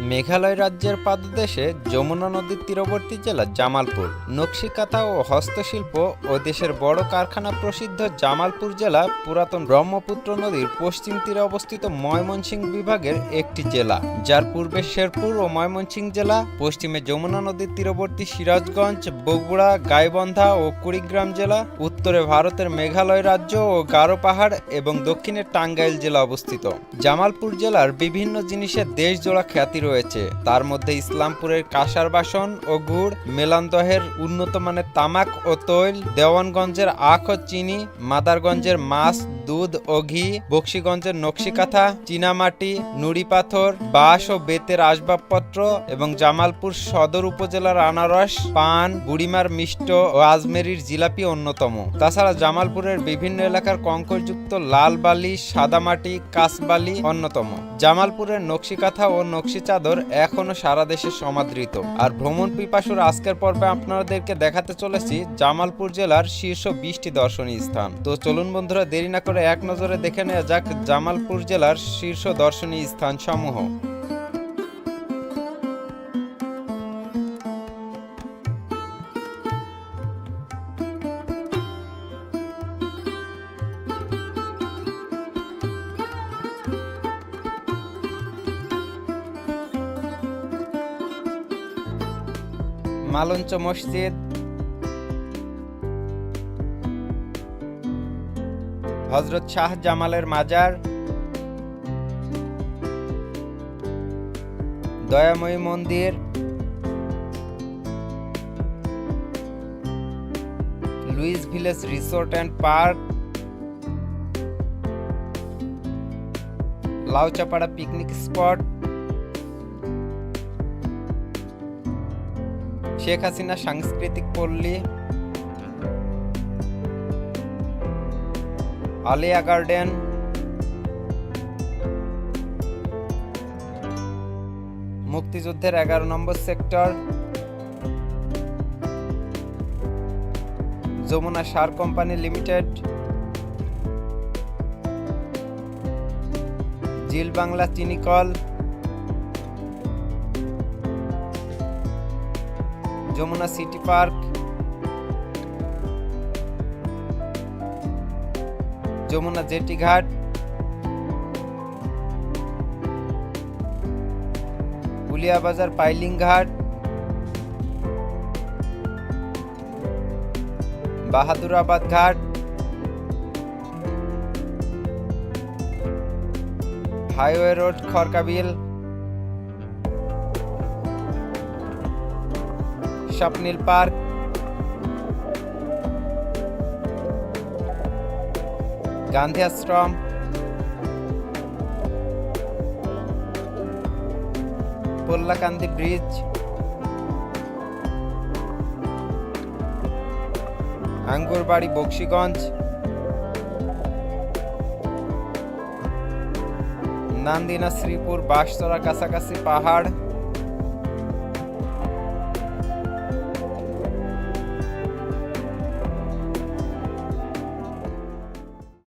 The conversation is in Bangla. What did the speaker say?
মেঘালয় রাজ্যের পাদদেশে যমুনা নদীর তীরবর্তী জেলা জামালপুর। নকশিকাঁথা ও হস্তশিল্প ও দেশের বড় কারখানা প্রসিদ্ধ জামালপুর জেলা পুরাতন ব্রহ্মপুত্র নদীর পশ্চিম তীরে অবস্থিত ময়মনসিংহ বিভাগের একটি জেলা, যার পূর্বে শেরপুর ও ময়মনসিংহ জেলা, পশ্চিমে যমুনা নদীর তীরবর্তী সিরাজগঞ্জ, বগুড়া, গাইবান্ধা ও কুড়িগ্রাম জেলা, উত্তরে ভারতের মেঘালয় রাজ্য ও গারো পাহাড় এবং দক্ষিণে টাঙ্গাইল জেলা অবস্থিত। জামালপুর জেলার বিভিন্ন জিনিসের দেশজোড়া খ্যাতি রয়েছে, তার মধ্যে ইসলামপুরের কাঁসার বাসন ও গুড়, মেলান্দহের উন্নত মানের তামাক ও তৈল, দেওয়ানগঞ্জের আখ ও চিনি, মাদারগঞ্জের মাছ, দুধ ও ঘি, বক্সিগঞ্জের নকশিকাঁথা, চীনামাটি, নুড়ি পাথর, বাঁশ ও বেতের আসবাবপত্র এবং জামালপুর সদর উপজেলার আনারস, পান, বুড়িমার মিষ্ট ও আজমেরির জিলাপি অন্যতম। তাছাড়া জামালপুরের বিভিন্ন এলাকার কঙ্করযুক্ত লাল বালি, সাদা মাটি, কাঁচবালি অন্যতম। জামালপুরের নকশিকাঁথা ও নকশি চাদর এখনো সারা দেশে সমাদৃত। আর ভ্রমণ পিপাসুর আজকের পর্বে আপনাদেরকে দেখাতে চলেছি জামালপুর জেলার শীর্ষ 20টি দর্শনীয় স্থান। তো চলুন বন্ধুরা, দেরি না করে এক নজরে দেখে নেওয়া যাক জামালপুর জেলার শীর্ষ দর্শনীয় স্থান সমূহ। মালঞ্চ মসজিদ, হযরত শাহ জামালের মাজার, দয়াময়ী মন্দির, Lewis village resort and park, Lauchapara picnic spot, Sheikh Hasina সাংস্কৃতিক পল্লী, আলিয়া গার্ডেন, মুক্তিযুদ্ধের 11 নম্বর সেক্টর, যমুনা সার কোম্পানি লিমিটেড, জিল বাংলা চিনিকল, Jamuna city park, Jamuna jetty ঘাট, উলিয়াবাজার পাইলিং ঘাট, বাহাদুরাবাদ ঘাট, highway road Kharkabil, Swapnil park, Gandhi ashram, Pollakandi bridge, Angurbari Bakshiganj, Nandina Sreepur Bashtola কাছাকাছি পাহাড়,